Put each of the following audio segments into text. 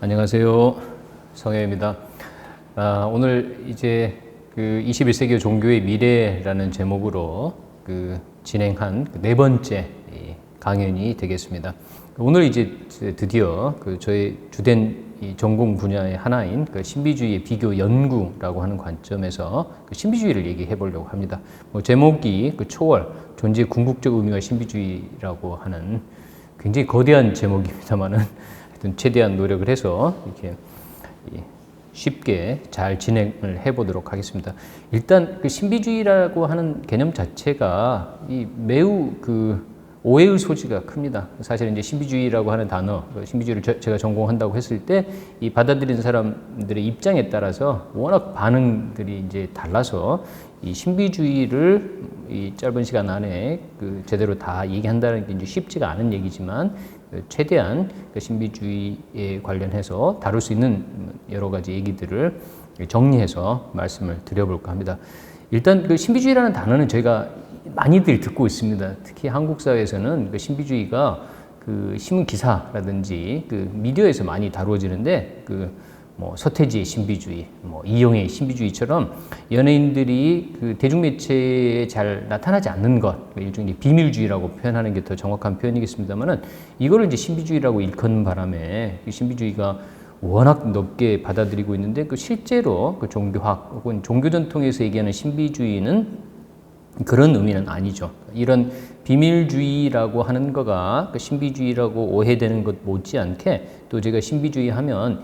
안녕하세요. 성혜입니다. 오늘 이제 그 21세기 종교의 미래라는 제목으로 진행한 네 번째 강연이 되겠습니다. 오늘 이제 드디어 저의 주된 전공 분야의 하나인 신비주의의 비교 연구라고 하는 관점에서 신비주의를 얘기해 보려고 합니다. 제목이 초월, 존재의 궁극적 의미와 신비주의라고 하는 굉장히 거대한 제목입니다만은 하여튼 최대한 노력을 해서 이렇게 쉽게 잘 진행을 해 보도록 하겠습니다. 일단 신비주의라고 하는 개념 자체가 매우 오해의 소지가 큽니다. 사실 이제 신비주의라고 하는 단어, 신비주의를 제가 전공한다고 했을 때 이 받아들이는 사람들의 입장에 따라서 워낙 반응들이 이제 달라서 이 신비주의를 이 짧은 시간 안에 제대로 다 얘기한다는 게 이제 쉽지가 않은 얘기지만 최대한 신비주의에 관련해서 다룰 수 있는 여러 가지 얘기들을 정리해서 말씀을 드려볼까 합니다. 일단 신비주의라는 단어는 저희가 많이들 듣고 있습니다. 특히 한국 사회에서는 신비주의가 신문 기사라든지 미디어에서 많이 다루어지는데 서태지의 신비주의, 이영애의 신비주의처럼 연예인들이 대중매체에 잘 나타나지 않는 것, 일종의 비밀주의라고 표현하는 게 더 정확한 표현이겠습니다만은 이거를 이제 신비주의라고 일컫는 바람에 신비주의가 워낙 넓게 받아들이고 있는데 실제로 종교학 혹은 종교 전통에서 얘기하는 신비주의는 그런 의미는 아니죠. 이런 비밀주의라고 하는 거가 신비주의라고 오해되는 것 못지않게 또 제가 신비주의 하면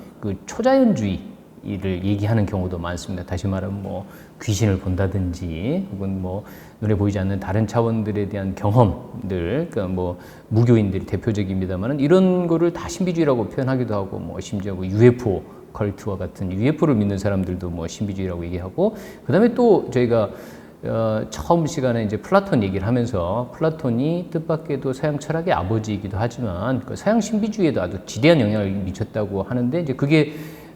초자연주의를 얘기하는 경우도 많습니다. 다시 말하면 귀신을 본다든지 혹은 눈에 보이지 않는 다른 차원들에 대한 경험들, 무교인들이 대표적입니다만은 이런 거를 다 신비주의라고 표현하기도 하고 심지어 UFO 컬트와 같은 UFO를 믿는 사람들도 신비주의라고 얘기하고 그다음에 또 저희가 처음 시간에 이제 플라톤 얘기를 하면서 플라톤이 뜻밖에도 서양 철학의 아버지이기도 하지만 서양 신비주의에도 아주 지대한 영향을 미쳤다고 하는데 이제 그게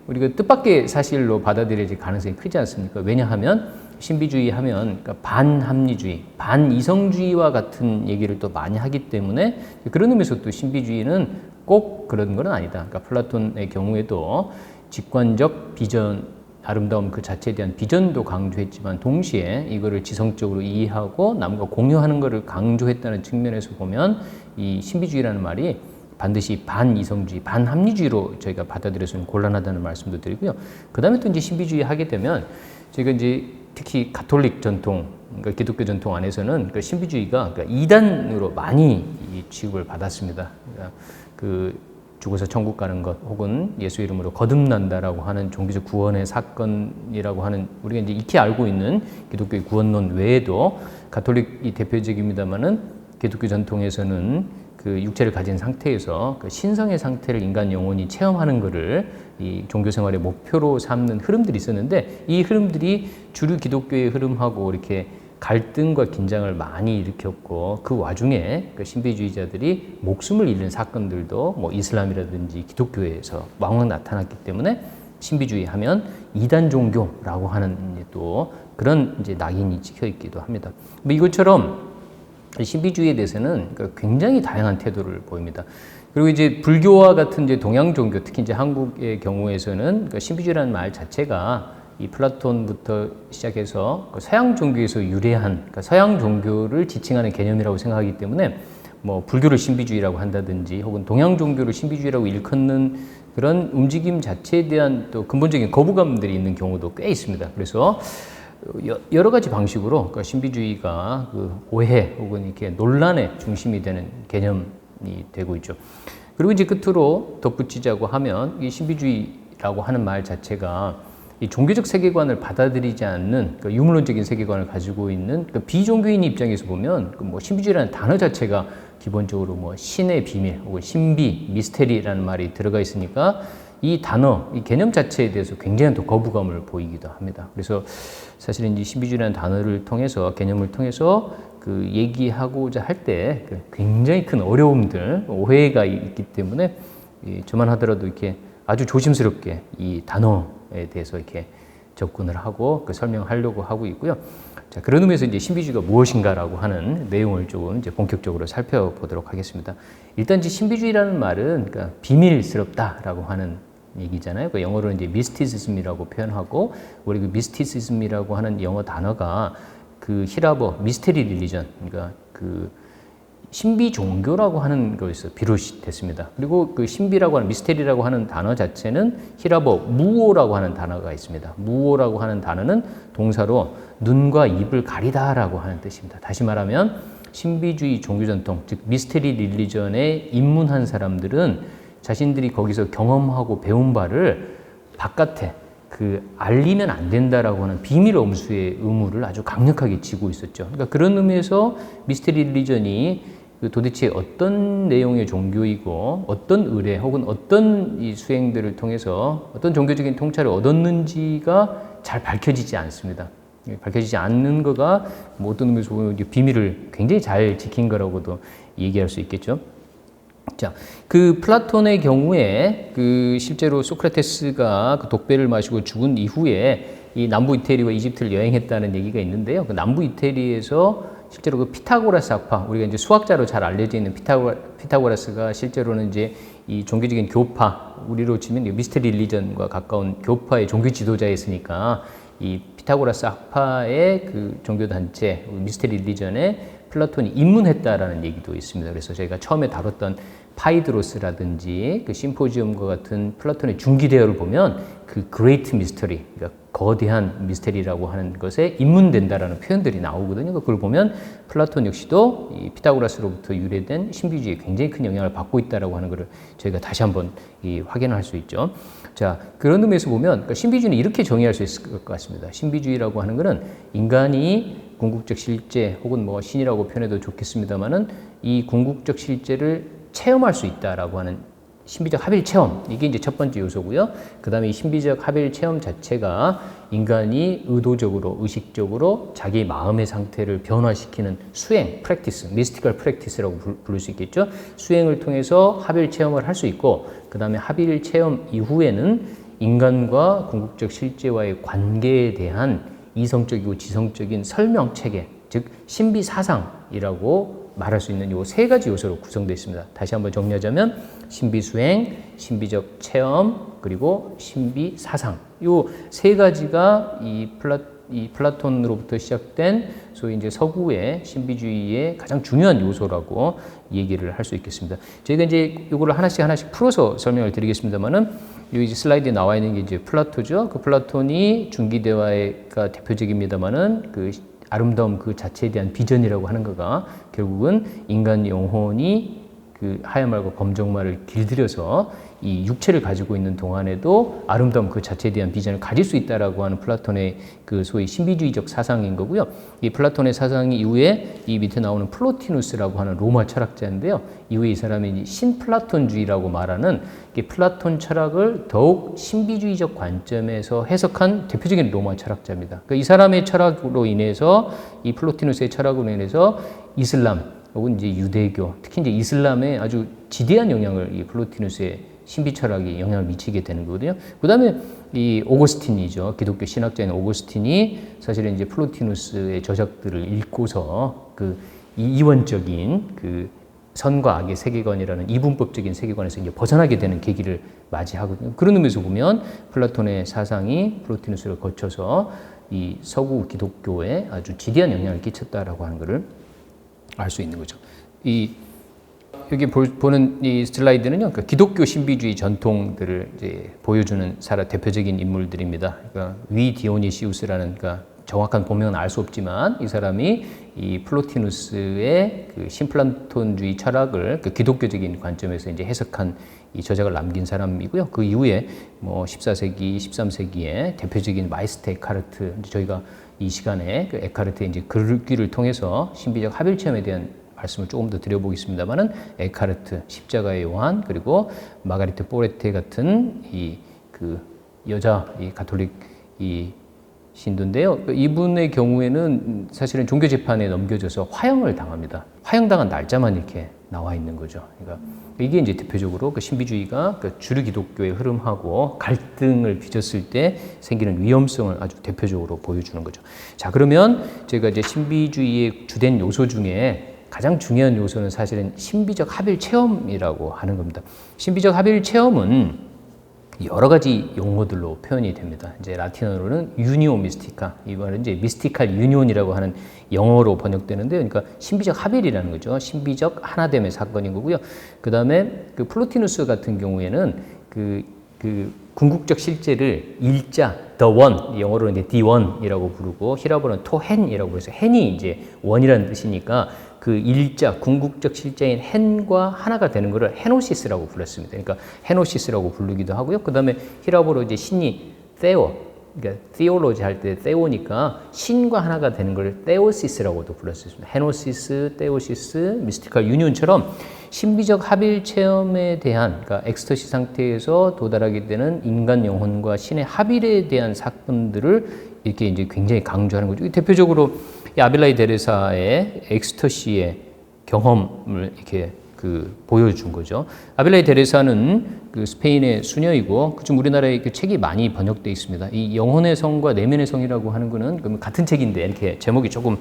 우리가 뜻밖의 사실로 받아들여질 가능성이 크지 않습니까? 왜냐하면 신비주의 하면 반합리주의, 반이성주의와 같은 얘기를 또 많이 하기 때문에 그런 의미에서 또 신비주의는 꼭 그런 건 아니다. 플라톤의 경우에도 직관적 비전 아름다움 그 자체에 대한 비전도 강조했지만 동시에 이거를 지성적으로 이해하고 남과 공유하는 것을 강조했다는 측면에서 보면 이 신비주의라는 말이 반드시 반이성주의, 반합리주의로 저희가 받아들여서는 곤란하다는 말씀도 드리고요. 그 다음에 또 이제 신비주의 하게 되면 저희가 이제 특히 가톨릭 전통, 기독교 전통 안에서는 신비주의가 이단으로 많이 취급을 받았습니다. 죽어서 천국 가는 것 혹은 예수 이름으로 거듭난다라고 하는 종교적 구원의 사건이라고 하는 우리가 이제 익히 알고 있는 기독교의 구원론 외에도 가톨릭이 대표적입니다만은 기독교 전통에서는 육체를 가진 상태에서 신성의 상태를 인간 영혼이 체험하는 것을 이 종교 생활의 목표로 삼는 흐름들이 있었는데 이 흐름들이 주류 기독교의 흐름하고 이렇게 갈등과 긴장을 많이 일으켰고 그 와중에 신비주의자들이 목숨을 잃는 사건들도 이슬람이라든지 기독교에서 왕왕 나타났기 때문에 신비주의 하면 이단 종교라고 하는 또 그런 이제 낙인이 찍혀 있기도 합니다. 이것처럼 신비주의에 대해서는 굉장히 다양한 태도를 보입니다. 그리고 이제 불교와 같은 이제 동양 종교, 특히 이제 한국의 경우에서는 신비주의라는 말 자체가 이 플라톤부터 시작해서 서양 종교에서 유래한 서양 종교를 지칭하는 개념이라고 생각하기 때문에 불교를 신비주의라고 한다든지 혹은 동양 종교를 신비주의라고 일컫는 그런 움직임 자체에 대한 또 근본적인 거부감들이 있는 경우도 꽤 있습니다. 그래서 여러 가지 방식으로 신비주의가 오해 혹은 이렇게 논란의 중심이 되는 개념이 되고 있죠. 그리고 이제 끝으로 덧붙이자고 하면 이 신비주의라고 하는 말 자체가 이 종교적 세계관을 받아들이지 않는 유물론적인 세계관을 가지고 있는 비종교인 입장에서 보면 신비주의라는 단어 자체가 기본적으로 신의 비밀 혹은 신비, 미스테리라는 말이 들어가 있으니까 이 단어, 이 개념 자체에 대해서 굉장히 또 거부감을 보이기도 합니다. 그래서 사실은 이 신비주의라는 단어를 통해서 개념을 통해서 얘기하고자 할 때 굉장히 큰 어려움들, 오해가 있기 때문에 저만 하더라도 이렇게 아주 조심스럽게 이 단어에 대해서 이렇게 접근을 하고 설명하려고 하고 있고요. 자, 그런 의미에서 이제 신비주의가 무엇인가라고 하는 내용을 조금 이제 본격적으로 살펴보도록 하겠습니다. 일단 이제 신비주의라는 말은 비밀스럽다라고 하는 얘기잖아요. 그 영어로는 이제 미스티시즘이라고 표현하고, 우리 그 미스티시즘이라고 하는 영어 단어가 그 히라버 미스테리 릴리전, 그러니까 그 신비 종교라고 하는 것에서 비롯이 됐습니다. 그리고 그 신비라고 하는 미스테리라고 하는 단어 자체는 히라버 무오라고 하는 단어가 있습니다. 무오라고 하는 단어는 동사로 눈과 입을 가리다라고 하는 뜻입니다. 다시 말하면 신비주의 종교 전통, 즉 미스테리 릴리전에 입문한 사람들은 자신들이 거기서 경험하고 배운 바를 바깥에 그 알리면 안 된다라고 하는 비밀 엄수의 의무를 아주 강력하게 지고 있었죠. 그러니까 그런 의미에서 미스테리 릴리전이 그 도대체 어떤 내용의 종교이고 어떤 의례 혹은 어떤 이 수행들을 통해서 어떤 종교적인 통찰을 얻었는지가 잘 밝혀지지 않습니다. 밝혀지지 않는 거가 뭐 어떤 의미에서 보면 비밀을 굉장히 잘 지킨 거라고도 얘기할 수 있겠죠. 자, 그 플라톤의 경우에 그 실제로 소크라테스가 그 독배를 마시고 죽은 이후에 이 남부 이태리와 이집트를 여행했다는 얘기가 있는데요. 그 남부 이태리에서 실제로 그 피타고라스 학파, 우리가 이제 수학자로 잘 알려져 있는 피타고라스가 실제로는 이제 이 종교적인 교파, 우리로 치면 미스테리 릴리전과 가까운 교파의 종교 지도자였으니까 이 피타고라스 학파의 그 종교 단체 미스테리 릴리전에 플라톤이 입문했다라는 얘기도 있습니다. 그래서 저희가 처음에 다뤘던 파이드로스라든지 그 심포지움과 같은 플라톤의 중기 대화를 보면 그 그레이트 미스터리, 그러니까 거대한 미스테리라고 하는 것에 입문된다라는 표현들이 나오거든요. 그걸 보면 플라톤 역시도 이 피타고라스로부터 유래된 신비주의에 굉장히 큰 영향을 받고 있다라고 하는 것을 저희가 다시 한번 확인할 수 있죠. 자, 그런 의미에서 보면 그러니까 신비주의는 이렇게 정의할 수 있을 것 같습니다. 신비주의라고 하는 것은 인간이 궁극적 실제 혹은 뭐 신이라고 표현해도 좋겠습니다만은 이 궁극적 실제를 체험할 수 있다라고 하는 신비적 합일 체험, 이게 이제 첫 번째 요소고요. 그 다음에 이 신비적 합일 체험 자체가 인간이 의도적으로, 의식적으로 자기 마음의 상태를 변화시키는 수행, 프랙티스, 미스티컬 프랙티스라고 부를 수 있겠죠. 수행을 통해서 합일 체험을 할 수 있고, 그 다음에 합일 체험 이후에는 인간과 궁극적 실제와의 관계에 대한 이성적이고 지성적인 설명 체계, 즉 신비 사상이라고 말할 수 있는 이 세 가지 요소로 구성되어 있습니다. 다시 한번 정리하자면 신비 수행, 신비적 체험, 그리고 신비 사상. 이 세 가지가 이 플라톤으로부터 시작된 소위 이제 서구의 신비주의의 가장 중요한 요소라고 얘기를 할 수 있겠습니다. 저희가 이제 이거를 하나씩 풀어서 설명을 드리겠습니다만은 여기 슬라이드에 나와 있는 게 이제 플라토죠. 그 플라톤이 중기대화가 대표적입니다만은 그 아름다움 그 자체에 대한 비전이라고 하는 거가 결국은 인간 영혼이 그 하야말과 검정말을 길들여서 이 육체를 가지고 있는 동안에도 아름다움 그 자체에 대한 비전을 가질 수 있다라고 하는 플라톤의 그 소위 신비주의적 사상인 거고요. 이 플라톤의 사상 이후에 이 밑에 나오는 플로티누스라고 하는 로마 철학자인데요. 이후에 이 사람이 신플라톤주의라고 말하는 이 플라톤 철학을 더욱 신비주의적 관점에서 해석한 대표적인 로마 철학자입니다. 그러니까 이 사람의 철학으로 인해서 이 플로티누스의 철학으로 인해서 이슬람 혹은 이제 유대교, 특히 이제 이슬람에 아주 지대한 영향을 이 플로티누스의 신비 철학이 영향을 미치게 되는 거거든요. 그 다음에 이 오거스틴이죠. 기독교 신학자인 오거스틴이 사실은 이제 플로티누스의 저작들을 읽고서 그 이원적인 그 선과 악의 세계관이라는 이분법적인 세계관에서 이제 벗어나게 되는 계기를 맞이하거든요. 그런 의미에서 보면 플라톤의 사상이 플로티누스를 거쳐서 이 서구 기독교에 아주 지대한 영향을 끼쳤다라고 하는 것을 알 수 있는 거죠. 여기 보는 이 슬라이드는요, 그 기독교 신비주의 전통들을 이제 보여주는 대표적인 인물들입니다. 그러니까 위 디오니시우스라는, 그러니까 정확한 본명은 알 수 없지만 이 사람이 이 플로티누스의 그 신플라톤주의 철학을 그 기독교적인 관점에서 이제 해석한 이 저작을 남긴 사람이고요. 그 이후에 뭐 14세기, 13세기에 대표적인 마이스터 에카르트, 저희가 이 시간에 그 에카르트의 이제 글귀를 통해서 신비적 합일 체험에 대한 말씀을 조금 더 드려보겠습니다만은 에카르트, 십자가의 요한, 그리고 마가리트 포레테 같은 그 여자 가톨릭 신도인데요. 이분의 경우에는 사실은 종교 재판에 넘겨져서 화형을 당합니다. 화형당한 날짜만 이렇게 나와 있는 거죠. 그러니까 이게 이제 대표적으로 그 신비주의가 그 주류 기독교의 흐름하고 갈등을 빚었을 때 생기는 위험성을 아주 대표적으로 보여주는 거죠. 자, 그러면 제가 이제 신비주의의 주된 요소 중에 가장 중요한 요소는 사실은 신비적 합일 체험이라고 하는 겁니다. 신비적 합일 체험은 여러 가지 용어들로 표현이 됩니다. 이제 라틴어로는 유니오 미스티카, 이거는 이제 미스티칼 유니온이라고 하는 영어로 번역되는데요. 그러니까 신비적 합일이라는 거죠. 신비적 하나됨의 사건인 거고요. 그 다음에 그 플로티누스 같은 경우에는 그 궁극적 실제를 일자 the one, 영어로는 이제 the one이라고 부르고 히라보는 토헨이라고 해서 헨이 이제 원이라는 뜻이니까 그 일자 궁극적 실제인 헨과 하나가 되는 것을 헤노시스라고 불렀습니다. 그러니까 헤노시스라고 부르기도 하고요. 그 다음에 히라보로 이제 신이 테오, 그러니까 theology 할 때 테오니까 신과 하나가 되는 걸 테오시스라고도 불렀습니다. 헤노시스, 테오시스, 미스티컬 유니온처럼 신비적 합일 체험에 대한, 그러니까 엑스터시 상태에서 도달하게 되는 인간 영혼과 신의 합일에 대한 사건들을 이렇게 이제 굉장히 강조하는 거죠. 대표적으로 이 아빌라이 데레사의 엑스터시의 경험을 이렇게 보여준 거죠. 아빌라이 데레사는 그 스페인의 수녀이고, 그중 우리나라에 그 책이 많이 번역되어 있습니다. 이 영혼의 성과 내면의 성이라고 하는 거는 같은 책인데 이렇게 제목이 조금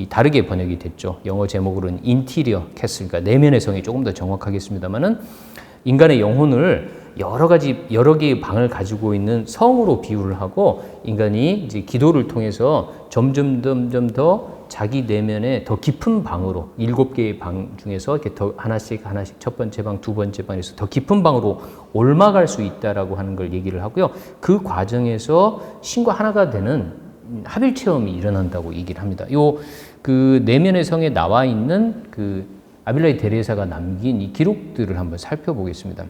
다르게 번역이 됐죠. 영어 제목으로는 인티리어 캐슬, 그러니까 내면의 성이 조금 더 정확하겠습니다만은 인간의 영혼을 여러 개의 방을 가지고 있는 성으로 비유를 하고, 인간이 이제 기도를 통해서 점점 더 자기 내면의 더 깊은 방으로 7개의 방 중에서 이렇게 더 하나씩 첫 번째 방, 두 번째 방에서 더 깊은 방으로 올라갈 수 있다라고 하는 걸 얘기를 하고요. 그 과정에서 신과 하나가 되는 합일 체험이 일어난다고 얘기를 합니다. 그 내면의 성에 나와 있는 그 아빌라이 데레사가 남긴 이 기록들을 한번 살펴보겠습니다.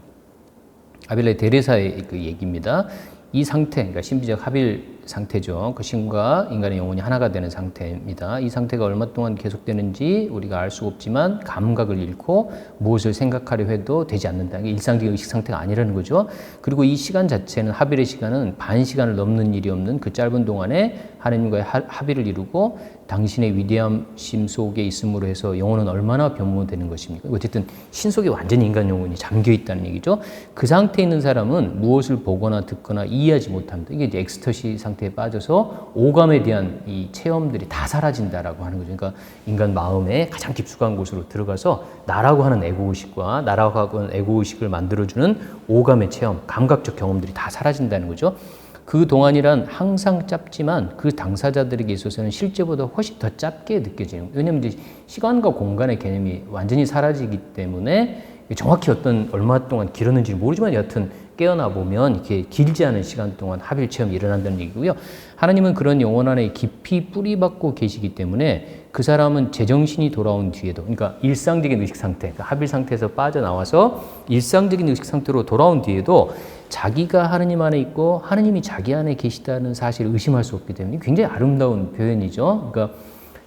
아빌라이 데레사의 그 얘기입니다. 이 상태, 그러니까 신비적 합일 상태죠. 그 신과 인간의 영혼이 하나가 되는 상태입니다. 이 상태가 얼마 동안 계속되는지 우리가 알 수 없지만 감각을 잃고 무엇을 생각하려 해도 되지 않는다. 이게 일상적인 의식 상태가 아니라는 거죠. 그리고 이 시간 자체는, 합일의 시간은 반 시간을 넘는 일이 없는 그 짧은 동안에 하나님과의 합일을 이루고 당신의 위대함심 속에 있음으로 해서 영혼은 얼마나 변모되는 것입니까? 어쨌든 신 속에 완전히 인간 영혼이 잠겨 있다는 얘기죠. 그 상태에 있는 사람은 무엇을 보거나 듣거나 이해하지 못합니다. 이게 이제 엑스터시 상태에 빠져서 오감에 대한 이 체험들이 다 사라진다라고 하는 거죠. 그러니까 인간 마음의 가장 깊숙한 곳으로 들어가서 나라고 하는 에고의식과 나라고 하는 에고의식을 만들어주는 오감의 체험, 감각적 경험들이 다 사라진다는 거죠. 그 동안이란 항상 짧지만 그 당사자들에게 있어서는 실제보다 훨씬 더 짧게 느껴지는 거예요. 왜냐하면 이제 시간과 공간의 개념이 완전히 사라지기 때문에 정확히 얼마 동안 길었는지 모르지만 여하튼 깨어나 보면 이렇게 길지 않은 시간 동안 합일 체험이 일어난다는 얘기고요. 하나님은 그런 영혼 안에 깊이 뿌리박고 계시기 때문에 그 사람은 제정신이 돌아온 뒤에도, 그러니까 일상적인 의식 상태, 그러니까 합일 상태에서 빠져나와서 일상적인 의식 상태로 돌아온 뒤에도 자기가 하느님 안에 있고 하느님이 자기 안에 계시다는 사실을 의심할 수 없기 때문에 굉장히 아름다운 표현이죠. 그러니까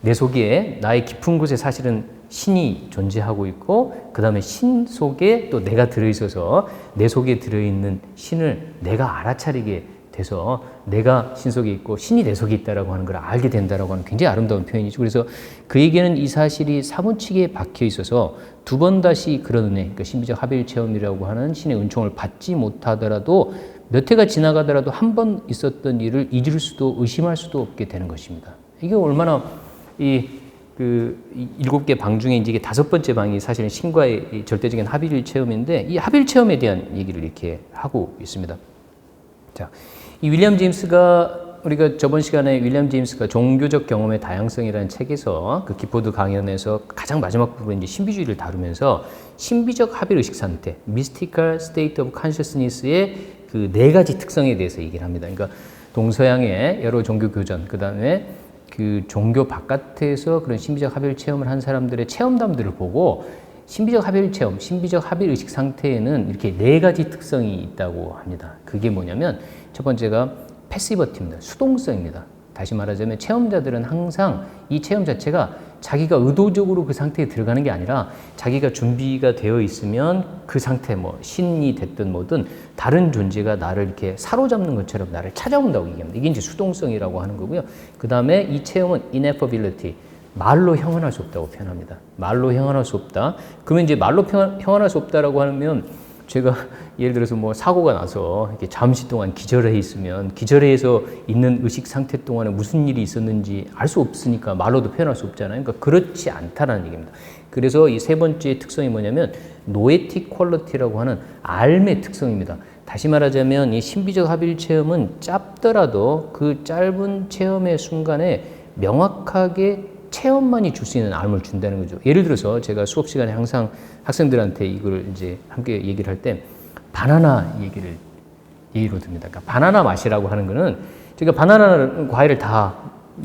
내 속에, 나의 깊은 곳에 사실은 신이 존재하고 있고, 그 다음에 신 속에 또 내가 들어있어서 내 속에 들어있는 신을 내가 알아차리게 돼서 내가 신 속에 있고 신이 내 속에 있다라고 하는 걸 알게 된다라고 하는 굉장히 아름다운 표현이죠. 그래서 그에게는 이 사실이 사무치게 박혀 있어서 두 번 다시 그런 은혜, 그러니까 신비적 합일 체험이라고 하는 신의 은총을 받지 못하더라도 몇 해가 지나가더라도 한 번 있었던 일을 잊을 수도 의심할 수도 없게 되는 것입니다. 이게 얼마나 이 7개 방 중에 이제 이게 5번째 방이 사실은 신과의 이 절대적인 합일 체험인데, 이 합일 체험에 대한 얘기를 이렇게 하고 있습니다. 자, 이 윌리엄 제임스가, 우리가 저번 시간에 윌리엄 제임스가 종교적 경험의 다양성이라는 책에서 그 기포드 강연에서 가장 마지막 부분에 이제 신비주의를 다루면서 신비적 합일 의식 상태, mystical state of consciousness의 그 4가지 특성에 대해서 얘기를 합니다. 그러니까 동서양의 여러 종교 교전, 그 다음에 그 종교 바깥에서 그런 신비적 합일 체험을 한 사람들의 체험담들을 보고 신비적 합일 체험, 신비적 합일 의식 상태에는 이렇게 4가지 특성이 있다고 합니다. 그게 뭐냐면 첫 번째가 패시버티입니다. 수동성입니다. 다시 말하자면 체험자들은 항상 이 체험 자체가 자기가 의도적으로 그 상태에 들어가는 게 아니라 자기가 준비가 되어 있으면 그 상태, 뭐 신이 됐든 뭐든 다른 존재가 나를 이렇게 사로잡는 것처럼 나를 찾아온다고 얘기합니다. 이게 이제 수동성이라고 하는 거고요. 그 다음에 이 체험은 ineffability, 말로 형언할 수 없다고 표현합니다. 말로 형언할 수 없다. 그러면 이제 말로 형언할 수 없다라고 하면 제가 예를 들어서 뭐 사고가 나서 이렇게 잠시 동안 기절해 있으면 기절해서 있는 의식 상태 동안에 무슨 일이 있었는지 알 수 없으니까 말로도 표현할 수 없잖아요. 그러니까 그렇지 않다라는 얘기입니다. 그래서 이 3번째 특성이 뭐냐면 노에틱 퀄리티라고 하는 알의 특성입니다. 다시 말하자면 이 신비적 합일 체험은 짧더라도 그 짧은 체험의 순간에 명확하게 체험만이 줄 수 있는 알을 준다는 거죠. 예를 들어서 제가 수업 시간에 항상 학생들한테 이걸 이제 함께 얘기를 할 때 바나나 얘기를 예로 듭니다. 그러니까 바나나 맛이라고 하는 거는 제가 바나나 과일을 다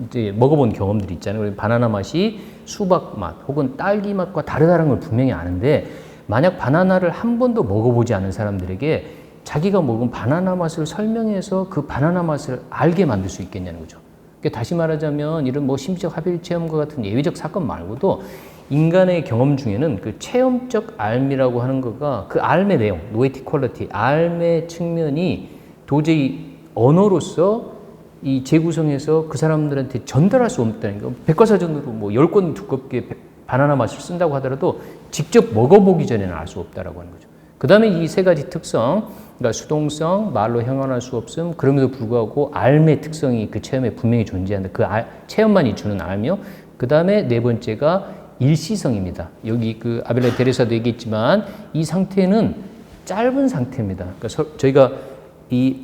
이제 먹어본 경험들이 있잖아요. 바나나 맛이 수박 맛 혹은 딸기 맛과 다르다는 걸 분명히 아는데 만약 바나나를 한 번도 먹어보지 않은 사람들에게 자기가 먹은 바나나 맛을 설명해서 그 바나나 맛을 알게 만들 수 있겠냐는 거죠. 그러니까 다시 말하자면 이런 뭐 심리적 합일 체험과 같은 예외적 사건 말고도 인간의 경험 중에는 그 체험적 알미라고 하는 거가 그 알의 내용, 노에틱 퀄리티, 알의 측면이 도저히 언어로서 이 재구성해서 그 사람들한테 전달할 수 없다는 거. 백과사전으로 뭐 10권 두껍게 바나나 맛을 쓴다고 하더라도 직접 먹어보기 전에는 알 수 없다라고 하는 거죠. 그 다음에 이 세 가지 특성, 그러니까 수동성, 말로 형언할 수 없음, 그럼에도 불구하고 알의 특성이 그 체험에 분명히 존재한다. 그 체험만이 주는 알며, 그 다음에 네 번째가 일시성입니다. 여기 그 아벨레 데레사도 얘기했지만 이 상태는 짧은 상태입니다. 그러니까 저희가 이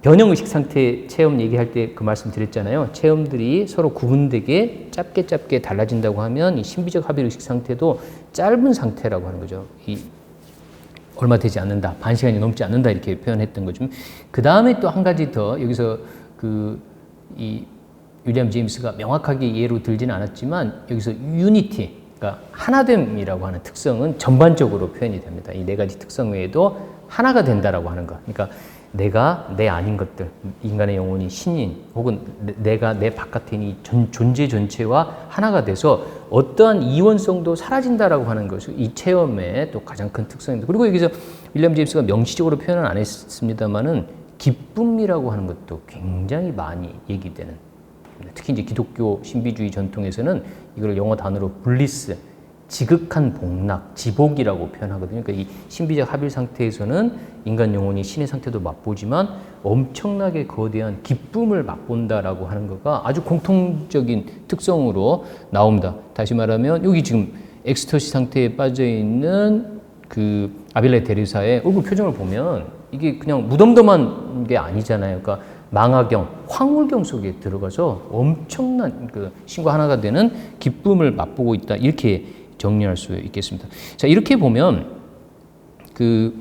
변형의식 상태 체험 얘기할 때 그 말씀 드렸잖아요. 체험들이 서로 구분되게 짧게 달라진다고 하면 이 신비적 합일의식 상태도 짧은 상태라고 하는 거죠. 얼마 되지 않는다, 반 시간이 넘지 않는다 이렇게 표현했던 거죠. 그 다음에 또 한 가지 더 여기서 이 윌리엄 제임스가 명확하게 예로 들지는 않았지만 여기서 유니티, 그러니까 하나됨이라고 하는 특성은 전반적으로 표현이 됩니다. 이 네 가지 특성 외에도 하나가 된다라고 하는 것. 그러니까 내가 내 아닌 것들, 인간의 영혼이 신인 혹은 내가 내 바깥에 있는 존재 전체와 하나가 돼서 어떠한 이원성도 사라진다라고 하는 것이 이 체험의 또 가장 큰 특성입니다. 그리고 여기서 윌리엄 제임스가 명시적으로 표현은 안 했습니다만은 기쁨이라고 하는 것도 굉장히 많이 얘기되는, 특히 이제 기독교 신비주의 전통에서는 이걸 영어 단어로 블리스, 지극한 복락, 지복이라고 표현하거든요. 그러니까 이 신비적 합일 상태에서는 인간 영혼이 신의 상태도 맛보지만 엄청나게 거대한 기쁨을 맛본다라고 하는 거가 아주 공통적인 특성으로 나옵니다. 다시 말하면 여기 지금 엑스터시 상태에 빠져 있는 그 아벨레 데레사의 얼굴 표정을 보면 이게 그냥 무덤덤한 게 아니잖아요. 그러니까 망화경, 황홀경 속에 들어가서 엄청난 그 신과 하나가 되는 기쁨을 맛보고 있다. 이렇게 정리할 수 있겠습니다. 자, 이렇게 보면 그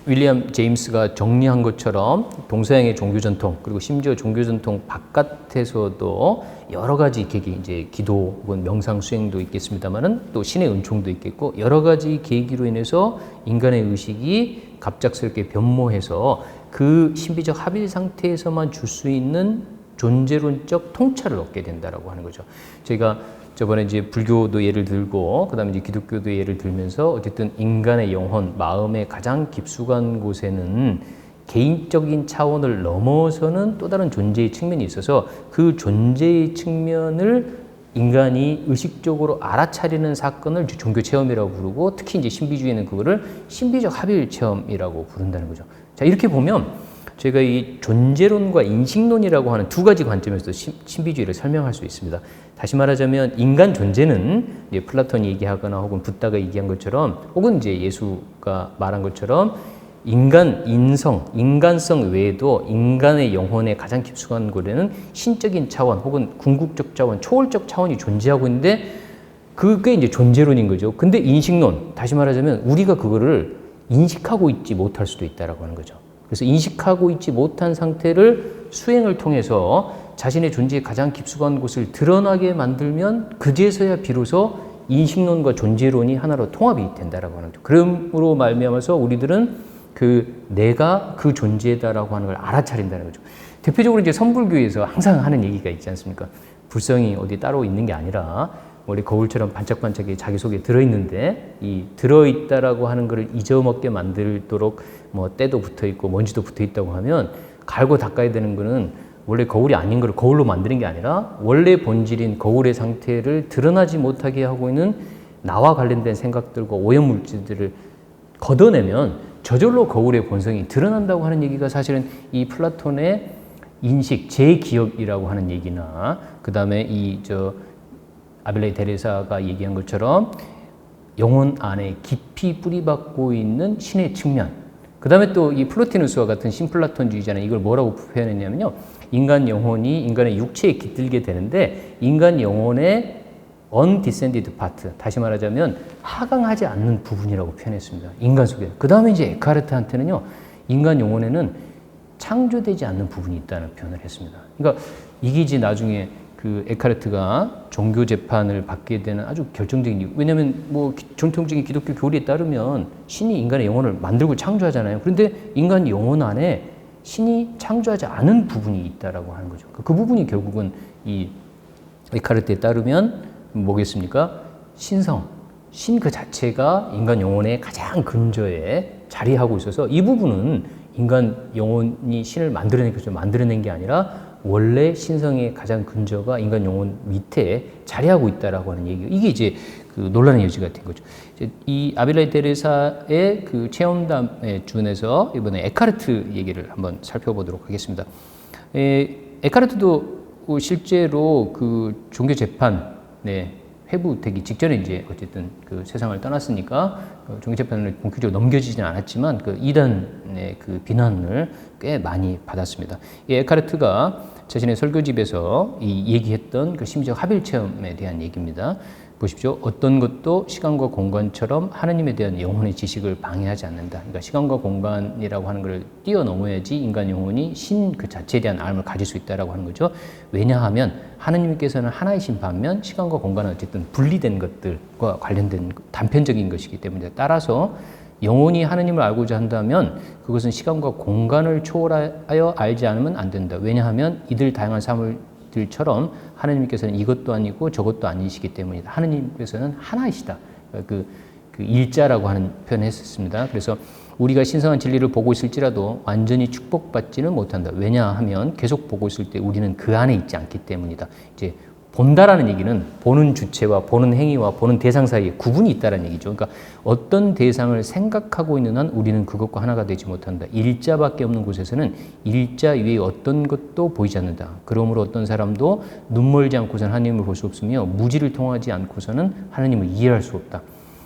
윌리엄 제임스가 정리한 것처럼 동서양의 종교 전통, 그리고 심지어 종교 전통 바깥에서도 여러 가지 계기, 이제 기도 혹은 명상 수행도 있겠습니다만은 또 신의 은총도 있겠고 여러 가지 계기로 인해서 인간의 의식이 갑작스럽게 변모해서 그 신비적 합일 상태에서만 줄 수 있는 존재론적 통찰을 얻게 된다라고 하는 거죠. 저희가 저번에 이제 불교도 예를 들고 그다음에 이제 기독교도 예를 들면서 어쨌든 인간의 영혼, 마음의 가장 깊숙한 곳에는 개인적인 차원을 넘어서는 또 다른 존재의 측면이 있어서 그 존재의 측면을 인간이 의식적으로 알아차리는 사건을 종교 체험이라고 부르고 특히 이제 신비주의는 그거를 신비적 합일 체험이라고 부른다는 거죠. 자, 이렇게 보면 저희가 이 존재론과 인식론이라고 하는 두 가지 관점에서 신비주의를 설명할 수 있습니다. 다시 말하자면 인간 존재는 이제 플라톤이 얘기하거나 혹은 붓다가 얘기한 것처럼 혹은 이제 예수가 말한 것처럼 인간성 외에도 인간의 영혼의 가장 깊숙한 곳에는 신적인 차원 혹은 궁극적 차원, 초월적 차원이 존재하고 있는데 그게 이제 존재론인 거죠. 근데 인식론, 다시 말하자면 우리가 그거를 인식하고 있지 못할 수도 있다라고 하는 거죠. 그래서 인식하고 있지 못한 상태를 수행을 통해서 자신의 존재의 가장 깊숙한 곳을 드러나게 만들면 그제서야 비로소 인식론과 존재론이 하나로 통합이 된다라고 하는 거죠. 그러므로 말미암아서 우리들은 내가 그 존재다라고 하는 걸 알아차린다는 거죠. 대표적으로 이제 선불교에서 항상 하는 얘기가 있지 않습니까? 불성이 어디 따로 있는 게 아니라 원래 거울처럼 반짝반짝이 자기 속에 들어있는데 이 들어있다라고 하는 것을 잊어먹게 만들도록 뭐 때도 붙어있고 먼지도 붙어있다고 하면 갈고 닦아야 되는 거는 원래 거울이 아닌 걸 거울로 만드는 게 아니라 원래 본질인 거울의 상태를 드러나지 못하게 하고 있는 나와 관련된 생각들과 오염물질들을 걷어내면 저절로 거울의 본성이 드러난다고 하는 얘기가 사실은 이 플라톤의 인식, 재기억이라고 하는 얘기나 그 다음에 아벨레 데레사가 얘기한 것처럼 영혼 안에 깊이 뿌리박고 있는 신의 측면, 그 다음에 또 이 플로티누스와 같은 신플라톤주의자는 이걸 뭐라고 표현했냐면요. 인간 영혼이 인간의 육체에 깃들게 되는데 인간 영혼의 undescended part, 다시 말하자면 하강하지 않는 부분이라고 표현했습니다. 인간 속에. 그 다음에 이제 에카르트한테는요. 인간 영혼에는 창조되지 않는 부분이 있다는 표현을 했습니다. 그러니까 이게 이제 나중에 그 에카르트가 종교 재판을 받게 되는 아주 결정적인 이유. 왜냐하면 뭐 전통적인 기독교 교리에 따르면 신이 인간의 영혼을 만들고 창조하잖아요. 그런데 인간 영혼 안에 신이 창조하지 않은 부분이 있다라고 하는 거죠. 그 부분이 결국은 이 에카르트에 따르면 뭐겠습니까? 신성, 신 그 자체가 인간 영혼의 가장 근저에 자리하고 있어서 이 부분은 인간 영혼이 신을 만들어낸 게 아니라 원래 신성의 가장 근저가 인간 영혼 밑에 자리하고 있다라고 하는 얘기. 이게 이제 그 논란의 여지가 된 거죠. 이 아빌라이 테레사의 그 체험담에 준해서 이번에 에카르트 얘기를 한번 살펴보도록 하겠습니다. 에카르트도 실제로 그 종교 재판에 회부되기 직전에 이제 어쨌든 그 세상을 떠났으니까 종교 재판을 본격적으로 넘겨지지는 않았지만 그 이단의 그 비난을 꽤 많이 받았습니다. 이 에카르트가 자신의 설교집에서 이 얘기했던 그 심지적 합일 체험에 대한 얘기입니다. 보십시오. 어떤 것도 시간과 공간처럼 하느님에 대한 영혼의 지식을 방해하지 않는다. 그러니까 시간과 공간이라고 하는 걸 뛰어넘어야지 인간 영혼이 신 그 자체에 대한 알을 가질 수 있다라고 하는 거죠. 왜냐하면 하느님께서는 하나이신 반면 시간과 공간은 어쨌든 분리된 것들과 관련된 단편적인 것이기 때문에 따라서 영혼이 하느님을 알고자 한다면 그것은 시간과 공간을 초월하여 알지 않으면 안 된다. 왜냐하면 이들 다양한 사물들처럼 하느님께서는 이것도 아니고 저것도 아니시기 때문이다. 하느님께서는 하나이시다. 그 일자라고 하는 표현을 했었습니다. 그래서 우리가 신성한 진리를 보고 있을지라도 완전히 축복받지는 못한다. 왜냐하면 계속 보고 있을 때 우리는 그 안에 있지 않기 때문이다. 이제 본다라는 얘기는 보는 주체와 보는 행위와 보는 대상 사이에 구분이 있다는 얘기죠. 그러니까 어떤 대상을 생각하고 있는 한 우리는 그것과 하나가 되지 못한다. 일자밖에 없는 곳에서는 일자 외에 어떤 것도 보이지 않는다. 그러므로 어떤 사람도 눈 멀지 않고서는 하나님을 볼 수 없으며 무지를 통하지 않고서는 하나님을 이해할 수 없다.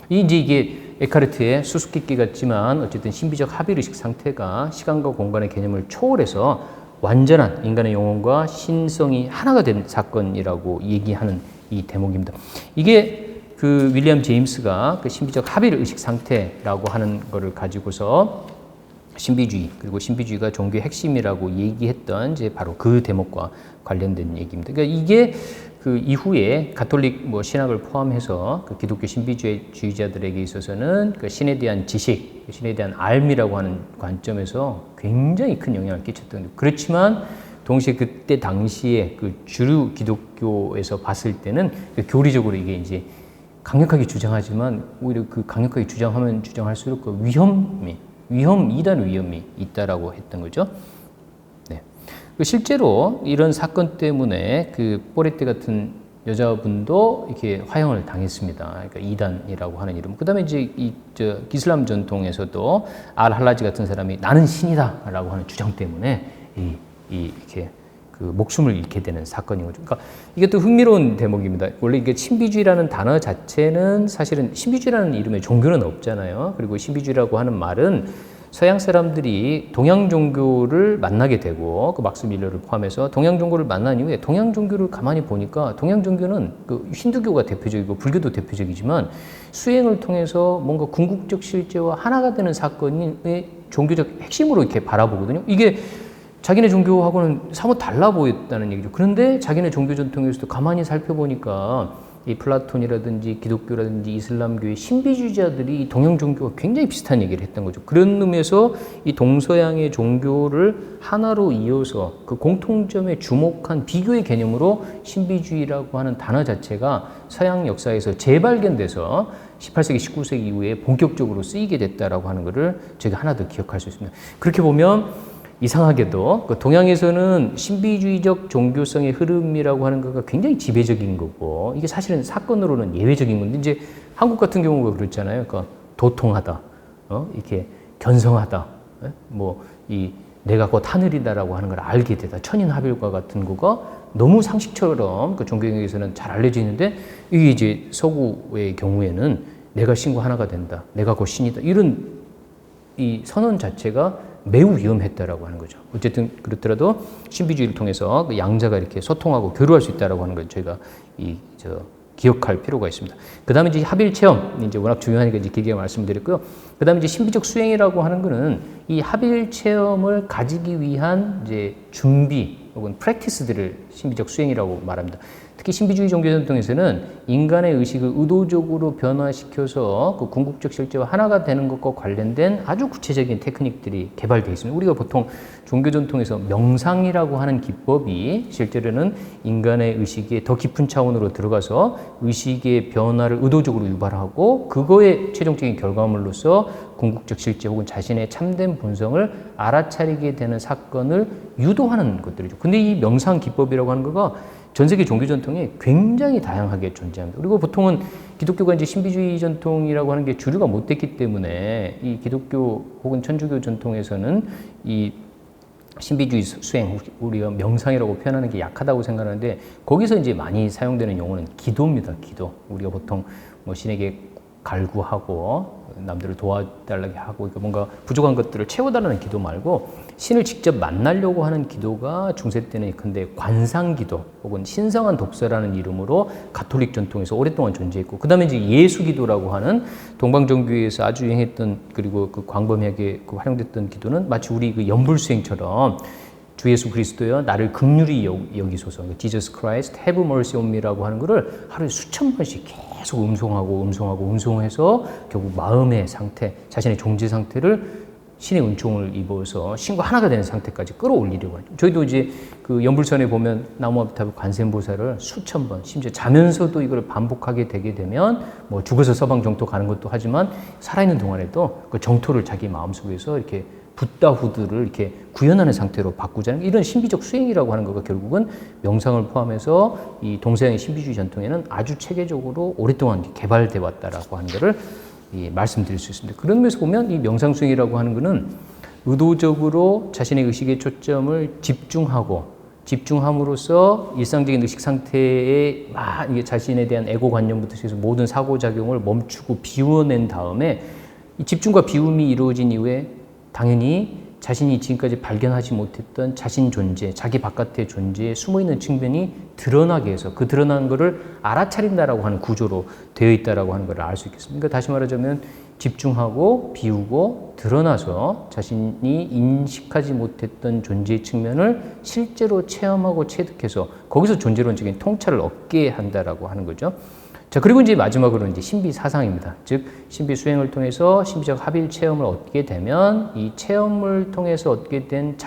이제 이게 에카르트의 수수께끼 같지만 어쨌든 신비적 합의의식 상태가 시간과 공간의 개념을 초월해서 완전한 인간의 영혼과 신성이 하나가 된 사건이라고 얘기하는 이 대목입니다. 이게 그 윌리엄 제임스가 그 신비적 합의를 의식 상태라고 하는 것을 가지고서 신비주의 그리고 신비주의가 종교의 핵심이라고 얘기했던 이제 바로 그 대목과 관련된 얘기입니다. 그러니까 이게 그 이후에 가톨릭 뭐 신학을 포함해서 그 기독교 신비주의자들에게 있어서는 그 신에 대한 지식, 신에 대한 알미라고 하는 관점에서 굉장히 큰 영향을 끼쳤던 거죠. 그렇지만 동시에 그때 당시에 그 주류 기독교에서 봤을 때는 그 교리적으로 이게 이제 강력하게 주장하지만 오히려 그 강력하게 주장하면 주장할수록 그 이단 위험이 있다라고 했던 거죠. 네. 실제로 이런 사건 때문에 그 포레테 같은 여자분도 이렇게 화형을 당했습니다. 그러니까 이단이라고 하는 이름. 그다음에 이제 이슬람 전통에서도 알할라지 같은 사람이 나는 신이다라고 하는 주장 때문에 이렇게 그 목숨을 잃게 되는 사건인 거죠. 그러니까 이게 또 흥미로운 대목입니다. 원래 이게 신비주의라는 단어 자체는 사실은 신비주의라는 이름에 종교는 없잖아요. 그리고 신비주의라고 하는 말은 서양 사람들이 동양 종교를 만나게 되고 그 막스 밀러를 포함해서 동양 종교를 만난 이후에 동양 종교를 가만히 보니까 동양 종교는 그 힌두교가 대표적이고 불교도 대표적이지만 수행을 통해서 뭔가 궁극적 실제와 하나가 되는 사건이 종교적 핵심으로 이렇게 바라보거든요. 이게 자기네 종교하고는 사뭇 달라 보였다는 얘기죠. 그런데 자기네 종교 전통에서도 가만히 살펴보니까 이 플라톤이라든지 기독교라든지 이슬람교의 신비주의자들이 동양 종교와 굉장히 비슷한 얘기를 했던 거죠. 그런 의미에서 이 동서양의 종교를 하나로 이어서 그 공통점에 주목한 비교의 개념으로 신비주의라고 하는 단어 자체가 서양 역사에서 재발견돼서 18세기, 19세기 이후에 본격적으로 쓰이게 됐다라고 하는 것을 저희가 하나 더 기억할 수 있습니다. 그렇게 보면 이상하게도 그 동양에서는 신비주의적 종교성의 흐름이라고 하는 것가 굉장히 지배적인 거고 이게 사실은 사건으로는 예외적인 건데 이제 한국 같은 경우가 그렇잖아요. 그러니까 도통하다, 이렇게 견성하다, 뭐 이 내가 곧 하늘이다라고 하는 걸 알게 되다, 천인합일과 같은 거가 너무 상식처럼 그 종교에서는 잘 알려져 있는데 이게 이제 서구의 경우에는 내가 신과 하나가 된다, 내가 곧 신이다 이런 이 선언 자체가 매우 위험했다라고 하는 거죠. 어쨌든 그렇더라도 신비주의를 통해서 그 양자가 이렇게 소통하고 교류할 수 있다라고 하는 걸 저희가 기억할 필요가 있습니다. 그 다음에 이제 합일 체험, 이제 워낙 중요하니까 이제 길게 말씀드렸고요. 그 다음에 이제 신비적 수행이라고 하는 거는 이 합일 체험을 가지기 위한 이제 준비 혹은 프랙티스들을 신비적 수행이라고 말합니다. 특히 신비주의 종교 전통에서는 인간의 의식을 의도적으로 변화시켜서 그 궁극적 실제와 하나가 되는 것과 관련된 아주 구체적인 테크닉들이 개발되어 있습니다. 우리가 보통 종교 전통에서 명상이라고 하는 기법이 실제로는 인간의 의식의 더 깊은 차원으로 들어가서 의식의 변화를 의도적으로 유발하고 그거의 최종적인 결과물로서 궁극적 실제 혹은 자신의 참된 본성을 알아차리게 되는 사건을 유도하는 것들이죠. 근데 이 명상 기법이라고 하는 거가 전 세계 종교 전통에 굉장히 다양하게 존재합니다. 그리고 보통은 기독교가 이제 신비주의 전통이라고 하는 게 주류가 못 됐기 때문에 이 기독교 혹은 천주교 전통에서는 이 신비주의 수행, 우리가 명상이라고 표현하는 게 약하다고 생각하는데 거기서 이제 많이 사용되는 용어는 기도입니다. 기도. 우리가 보통 뭐 신에게 갈구하고 남들을 도와달라고 하고 뭔가 부족한 것들을 채워달라는 기도 말고 신을 직접 만나려고 하는 기도가 중세 때는 근데 관상기도 혹은 신성한 독서라는 이름으로 가톨릭 전통에서 오랫동안 존재했고 그 다음에 이제 예수기도라고 하는 동방종교에서 아주 유행했던 그리고 그 광범위하게 활용됐던 기도는 마치 우리 그 연불수행처럼 주 예수 그리스도여 나를 긍휼히 여기소서 Jesus Christ have mercy on me라고 하는 거를 하루에 수천 번씩 계속 음송해서 결국 마음의 상태, 자신의 존재 상태를 신의 은총을 입어서 신과 하나가 되는 상태까지 끌어올리려고 하죠. 저희도 이제 그 연불선에 보면 나무아비타불 관세음보살을 수천 번, 심지어 자면서도 이걸 반복하게 되게 되면 뭐 죽어서 서방 정토 가는 것도 하지만 살아있는 동안에도 그 정토를 자기 마음속에서 이렇게 붓다후드를 이렇게 구현하는 상태로 바꾸자는 이런 신비적 수행이라고 하는 거가 결국은 명상을 포함해서 이 동서양의 신비주의 전통에는 아주 체계적으로 오랫동안 개발돼 왔다라고 하는 거를 말씀드릴 수 있습니다. 그런 면에서 보면 이 명상 수행이라고 하는 거는 의도적으로 자신의 의식의 초점을 집중함으로써 일상적인 의식 상태에 이게 자신에 대한 에고 관념부터 시작해서 모든 사고작용을 멈추고 비워낸 다음에 이 집중과 비움이 이루어진 이후에 당연히 자신이 지금까지 발견하지 못했던 자신 존재, 자기 바깥의 존재에 숨어있는 측면이 드러나게 해서 그 드러난 것을 알아차린다라고 하는 구조로 되어 있다라고 하는 것을 알 수 있겠습니다. 그러니까 다시 말하자면 집중하고 비우고 드러나서 자신이 인식하지 못했던 존재의 측면을 실제로 체험하고 체득해서 거기서 존재론적인 통찰을 얻게 한다라고 하는 거죠. 자, 그리고 이제 마지막으로 이제 신비 사상입니다. 즉, 신비 수행을 통해서 신비적 합일 체험을 얻게 되면 이 체험을 통해서 얻게 된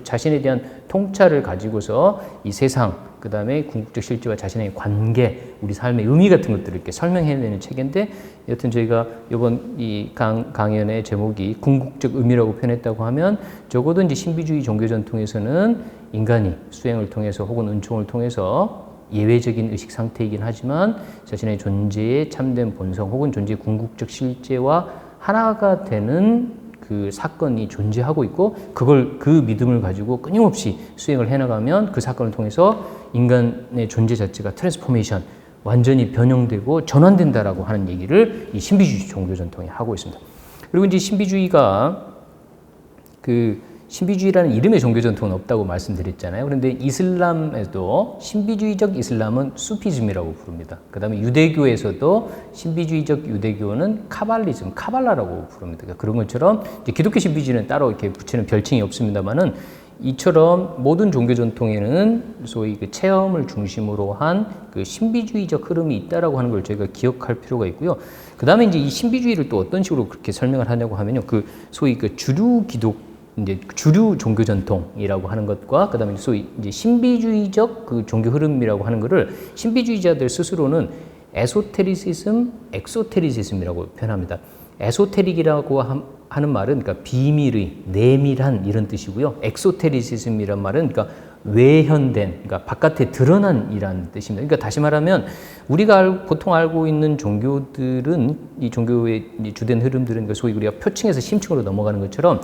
자신에 대한 통찰을 가지고서 이 세상, 그 다음에 궁극적 실제와 자신의 관계, 우리 삶의 의미 같은 것들을 이렇게 설명해내는 책인데, 여튼 저희가 이번 이 강연의 제목이 궁극적 의미라고 표현했다고 하면 적어도 이제 신비주의 종교 전통에서는 인간이 수행을 통해서 혹은 은총을 통해서 예외적인 의식 상태이긴 하지만 자신의 존재의 참된 본성 혹은 존재의 궁극적 실제와 하나가 되는 그 사건이 존재하고 있고 그 믿음을 가지고 끊임없이 수행을 해나가면 그 사건을 통해서 인간의 존재 자체가 트랜스포메이션 완전히 변형되고 전환된다라고 하는 얘기를 이 신비주의 종교 전통이 하고 있습니다. 그리고 이제 신비주의가 신비주의라는 이름의 종교 전통은 없다고 말씀드렸잖아요. 그런데 이슬람에도 신비주의적 이슬람은 수피즘이라고 부릅니다. 그 다음에 유대교에서도 신비주의적 유대교는 카발라라고 부릅니다. 그러니까 그런 것처럼 이제 기독교 신비주의는 따로 이렇게 붙이는 별칭이 없습니다만은 이처럼 모든 종교 전통에는 소위 그 체험을 중심으로 한 그 신비주의적 흐름이 있다라고 하는 걸 저희가 기억할 필요가 있고요. 그 다음에 이제 이 신비주의를 또 어떤 식으로 그렇게 설명을 하냐고 하면요. 소위 주류 종교 전통이라고 하는 것과 그다음에 소위 이제 신비주의적 그 종교 흐름이라고 하는 것을 신비주의자들 스스로는 에소테리시즘, 엑소테리시즘이라고 표현합니다. 에소테릭이라고 하는 말은 그러니까 비밀의, 내밀한 이런 뜻이고요. 엑소테리시즘이란 말은 그러니까 외현된, 그러니까 바깥에 드러난 이란 뜻입니다. 그러니까 다시 말하면 우리가 보통 알고 있는 종교들은 이 종교의 주된 흐름들은 소위 우리가 표층에서 심층으로 넘어가는 것처럼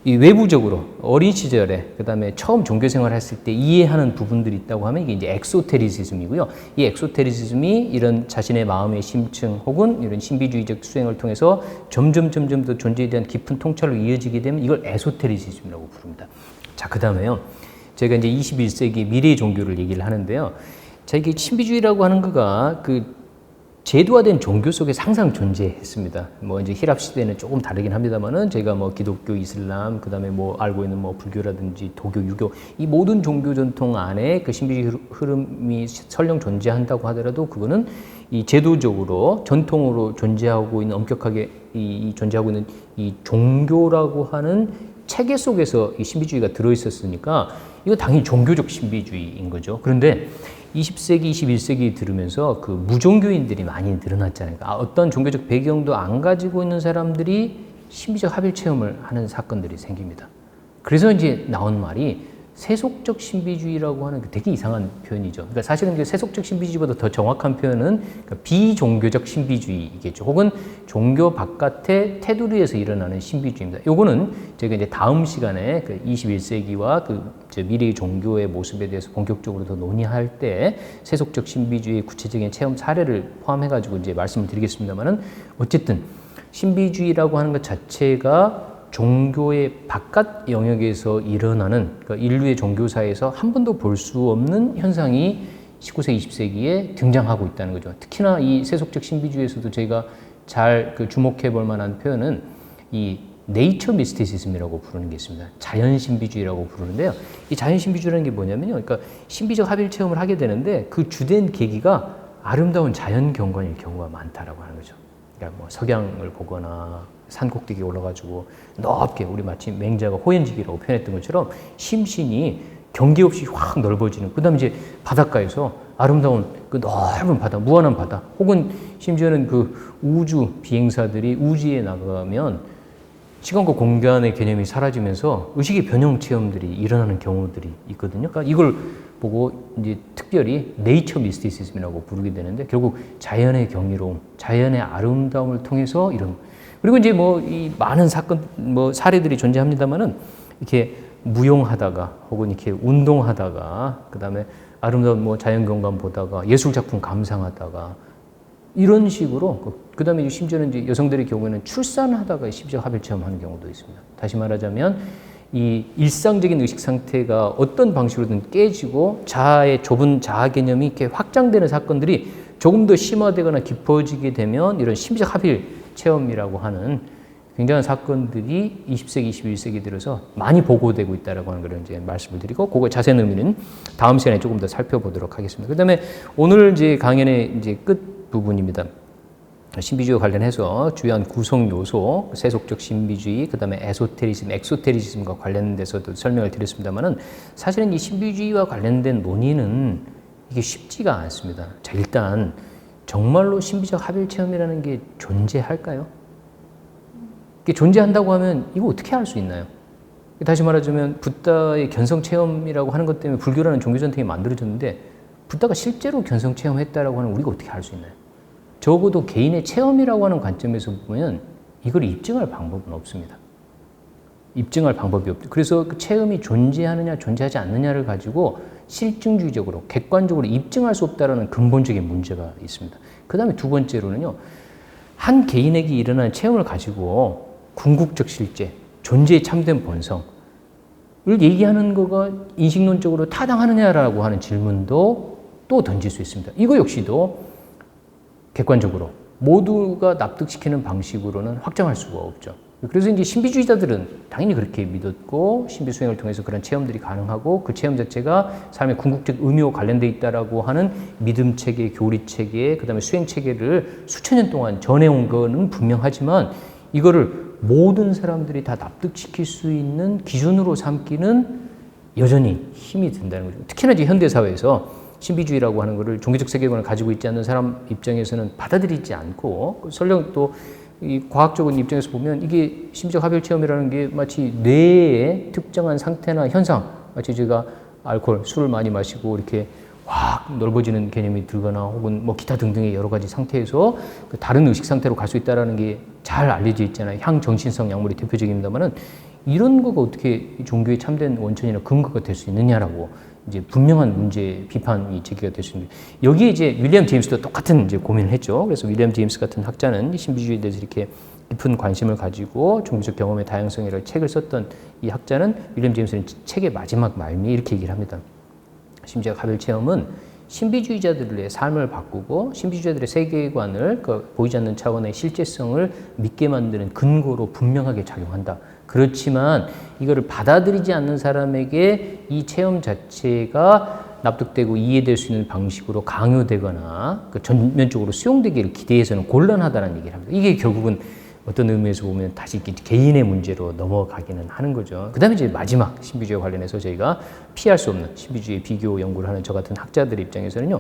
이 외부적으로 어린 시절에 그다음에 처음 종교 생활을 했을 때 이해하는 부분들이 있다고 하면 이게 이제 엑소테리시즘이고요. 이 엑소테리시즘이 이런 자신의 마음의 심층 혹은 이런 신비주의적 수행을 통해서 점점 더 존재에 대한 깊은 통찰로 이어지게 되면 이걸 에소테리시즘이라고 부릅니다. 자, 그다음에요. 제가 이제 21세기 미래 종교를 얘기를 하는데요. 자, 이게 신비주의라고 하는 거가 그 제도화된 종교 속에서 항상 존재했습니다. 뭐 이제 히랍 시대는 조금 다르긴 합니다만은 제가 뭐 기독교, 이슬람, 그다음에 뭐 알고 있는 뭐 불교라든지 도교, 유교 이 모든 종교 전통 안에 그 신비주의 흐름이 설령 존재한다고 하더라도 그거는 이 제도적으로 전통으로 존재하고 있는 엄격하게 이 존재하고 있는 이 종교라고 하는 체계 속에서 이 신비주의가 들어 있었으니까 이거 당연히 종교적 신비주의인 거죠. 그런데 20세기, 21세기 들으면서 그 무종교인들이 많이 늘어났잖아요. 어떤 종교적 배경도 안 가지고 있는 사람들이 신비적 합일 체험을 하는 사건들이 생깁니다. 그래서 이제 나온 말이 세속적 신비주의라고 하는 되게 이상한 표현이죠. 그러니까 사실은 이제 세속적 신비주의보다 더 정확한 표현은 비종교적 신비주의이겠죠. 혹은 종교 바깥의 테두리에서 일어나는 신비주의입니다. 요거는 저희가 이제 다음 시간에 그 21세기와 그 미래의 종교의 모습에 대해서 본격적으로 더 논의할 때 세속적 신비주의의 구체적인 체험 사례를 포함해가지고 이제 말씀을 드리겠습니다만은 어쨌든 신비주의라고 하는 것 자체가 종교의 바깥 영역에서 일어나는 그러니까 인류의 종교사에서 한 번도 볼 수 없는 현상이 19세기, 20세기에 등장하고 있다는 거죠. 특히나 이 세속적 신비주의에서도 저희가 잘 그 주목해 볼 만한 표현은 이 네이처 미스티시즘이라고 부르는 게 있습니다. 자연 신비주의라고 부르는데요. 이 자연 신비주의라는 게 뭐냐면요. 그러니까 신비적 합일 체험을 하게 되는데 그 주된 계기가 아름다운 자연 경관일 경우가 많다라고 하는 거죠. 그러니까 뭐 석양을 보거나 산 꼭대기에 올라가지고 넓게 우리 마치 맹자가 호연지기라고 표현했던 것처럼 심신이 경계 없이 확 넓어지는 그다음에 이제 바닷가에서 아름다운 그 넓은 바다, 무한한 바다 혹은 심지어는 그 우주 비행사들이 우주에 나가면 시간과 공간의 개념이 사라지면서 의식의 변형 체험들이 일어나는 경우들이 있거든요. 그러니까 이걸 보고 이제 특별히 네이처 미스티시즘이라고 부르게 되는데 결국 자연의 경이로움, 자연의 아름다움을 통해서 이런 그리고 이제 뭐 이 많은 사건 뭐 사례들이 존재합니다만은 이렇게 무용하다가 혹은 이렇게 운동하다가 그다음에 아름다운 뭐 자연 경관 보다가 예술 작품 감상하다가 이런 식으로 그다음에 심지어는 이제 여성들의 경우에는 출산하다가 심지어 합일 체험하는 경우도 있습니다. 다시 말하자면 이 일상적인 의식 상태가 어떤 방식으로든 깨지고 자아의 좁은 자아 개념이 이렇게 확장되는 사건들이 조금 더 심화되거나 깊어지게 되면 이런 심리적 합일 체험이라고 하는 굉장한 사건들이 20세기, 21세기 들어서 많이 보고되고 있다라고 하는 걸 이제 말씀을 드리고 그거의 자세한 의미는 다음 시간에 조금 더 살펴보도록 하겠습니다. 그다음에 오늘 이제 강연의 이제 끝 부분입니다. 신비주의와 관련해서 주요한 구성 요소, 세속적 신비주의, 그다음에 에소테리즘, 엑소테리즘과 관련돼서도 설명을 드렸습니다만은 사실은 이 신비주의와 관련된 논의는 이게 쉽지가 않습니다. 자, 일단 정말로 신비적 합일 체험이라는 게 존재할까요? 이게 존재한다고 하면 이거 어떻게 알 수 있나요? 다시 말하자면 붓다의 견성 체험이라고 하는 것 때문에 불교라는 종교 전통이 만들어졌는데 붓다가 실제로 견성 체험했다라고 하는 우리가 어떻게 알 수 있나요? 적어도 개인의 체험이라고 하는 관점에서 보면 이걸 입증할 방법은 없습니다. 입증할 방법이 없죠. 그래서 그 체험이 존재하느냐 존재하지 않느냐를 가지고 실증주의적으로 객관적으로 입증할 수 없다는 근본적인 문제가 있습니다. 그 다음에 두 번째로는요. 한 개인에게 일어나는 체험을 가지고 궁극적 실제, 존재의 참된 본성을 얘기하는 거가 인식론적으로 타당하느냐라고 하는 질문도 또 던질 수 있습니다. 이거 역시도 객관적으로 모두가 납득시키는 방식으로는 확정할 수가 없죠. 그래서 이제 신비주의자들은 당연히 그렇게 믿었고 신비 수행을 통해서 그런 체험들이 가능하고 그 체험 자체가 삶의 궁극적 의미와 관련돼 있다라고 하는 믿음 체계, 교리 체계, 그다음에 수행 체계를 수천 년 동안 전해온 거는 분명하지만 이거를 모든 사람들이 다 납득시킬 수 있는 기준으로 삼기는 여전히 힘이 든다는 거죠. 특히나 이제 현대 사회에서 신비주의라고 하는 것을 종교적 세계관을 가지고 있지 않는 사람 입장에서는 받아들이지 않고 설령 또 이 과학적인 입장에서 보면 이게 심리적 합일 체험이라는 게 마치 뇌의 특정한 상태나 현상, 마치 제가 알코올, 술을 많이 마시고 이렇게 확 넓어지는 개념이 들거나 혹은 뭐 기타 등등의 여러 가지 상태에서 그 다른 의식 상태로 갈 수 있다는 게 잘 알려져 있잖아요. 향정신성 약물이 대표적입니다만은 이런 거가 어떻게 종교의 참된 원천이나 근거가 될 수 있느냐라고 이제 분명한 문제 비판이 제기가 될 수 있는데 여기에 이제 윌리엄 제임스도 똑같은 이제 고민을 했죠. 그래서 윌리엄 제임스 같은 학자는 신비주의에 대해서 이렇게 깊은 관심을 가지고 종교적 경험의 다양성이라는 책을 썼던 이 학자는 윌리엄 제임스는 책의 마지막 말미에 이렇게 얘기를 합니다. 심지어 가별 체험은 신비주의자들의 삶을 바꾸고 신비주의자들의 세계관을 보이지 않는 차원의 실제성을 믿게 만드는 근거로 분명하게 작용한다. 그렇지만 이거를 받아들이지 않는 사람에게 이 체험 자체가 납득되고 이해될 수 있는 방식으로 강요되거나 전면적으로 수용되기를 기대해서는 곤란하다는 얘기를 합니다. 이게 결국은 어떤 의미에서 보면 다시 개인의 문제로 넘어가기는 하는 거죠. 그 다음에 이제 마지막 신비주의와 관련해서 저희가 피할 수 없는 신비주의 비교 연구를 하는 저 같은 학자들의 입장에서는요,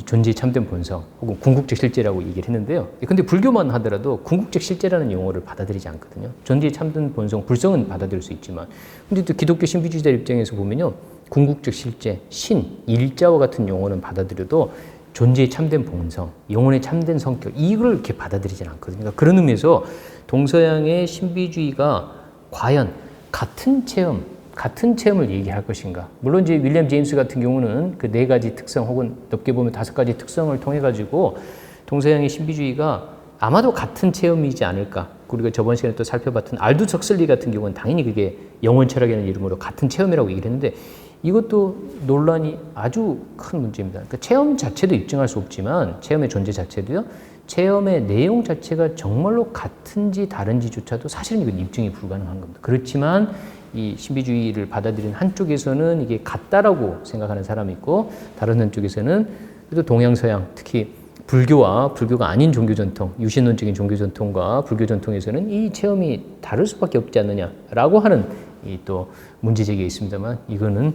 존재의 참된 본성 혹은 궁극적 실제라고 얘기를 했는데요. 근데 불교만 하더라도 궁극적 실제라는 용어를 받아들이지 않거든요. 존재의 참된 본성, 불성은 받아들일 수 있지만 근데 또 기독교 신비주의자 입장에서 보면요. 궁극적 실제, 신, 일자와 같은 용어는 받아들여도 존재의 참된 본성, 영혼의 참된 성격 이걸 이렇게 받아들이지 않거든요. 그러니까 그런 의미에서 동서양의 신비주의가 과연 같은 체험을 얘기할 것인가. 물론 이제 윌리엄 제임스 같은 경우는 그 네 가지 특성 혹은 넓게 보면 5가지 특성을 통해 가지고 동서양의 신비주의가 아마도 같은 체험이지 않을까. 우리가 저번 시간에 또 살펴봤던 알두스 헉슬리 같은 경우는 당연히 그게 영혼 철학이라는 이름으로 같은 체험이라고 얘기를 했는데 이것도 논란이 아주 큰 문제입니다. 그러니까 체험 자체도 입증할 수 없지만 체험의 존재 자체도요. 체험의 내용 자체가 정말로 같은지 다른지조차도 사실은 이건 입증이 불가능한 겁니다. 그렇지만 이 신비주의를 받아들이는 한쪽에서는 이게 같다라고 생각하는 사람이 있고 다른 한쪽에서는 그래도 동양서양 특히 불교와 불교가 아닌 종교 전통, 유신론적인 종교 전통과 불교 전통에서는 이 체험이 다를 수밖에 없지 않느냐라고 하는 이 또 문제 제기가 있습니다만 이거는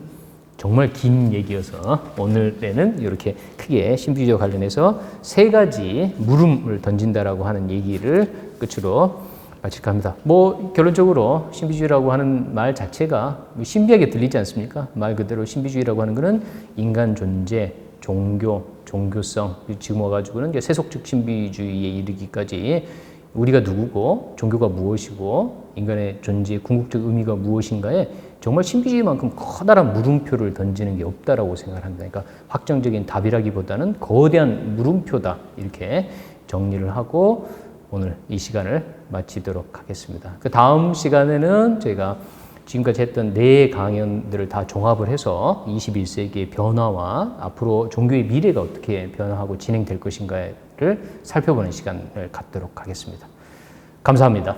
정말 긴 얘기여서 오늘에는 이렇게 크게 신비주의와 관련해서 3가지 물음을 던진다라고 하는 얘기를 끝으로 마칠까 합니다. 뭐 결론적으로 신비주의라고 하는 말 자체가 신비하게 들리지 않습니까? 말 그대로 신비주의라고 하는 것은 인간 존재, 종교, 종교성 지금 와가지고는 이제 세속적 신비주의에 이르기까지 우리가 누구고 종교가 무엇이고 인간의 존재의 궁극적 의미가 무엇인가에 정말 신비주의만큼 커다란 물음표를 던지는 게 없다라고 생각합니다. 그러니까 확정적인 답이라기보다는 거대한 물음표다 이렇게 정리를 하고 오늘 이 시간을 마치도록 하겠습니다. 그 다음 시간에는 저희가 지금까지 했던 4강연들을 다 종합을 해서 21세기의 변화와 앞으로 종교의 미래가 어떻게 변화하고 진행될 것인가를 살펴보는 시간을 갖도록 하겠습니다. 감사합니다.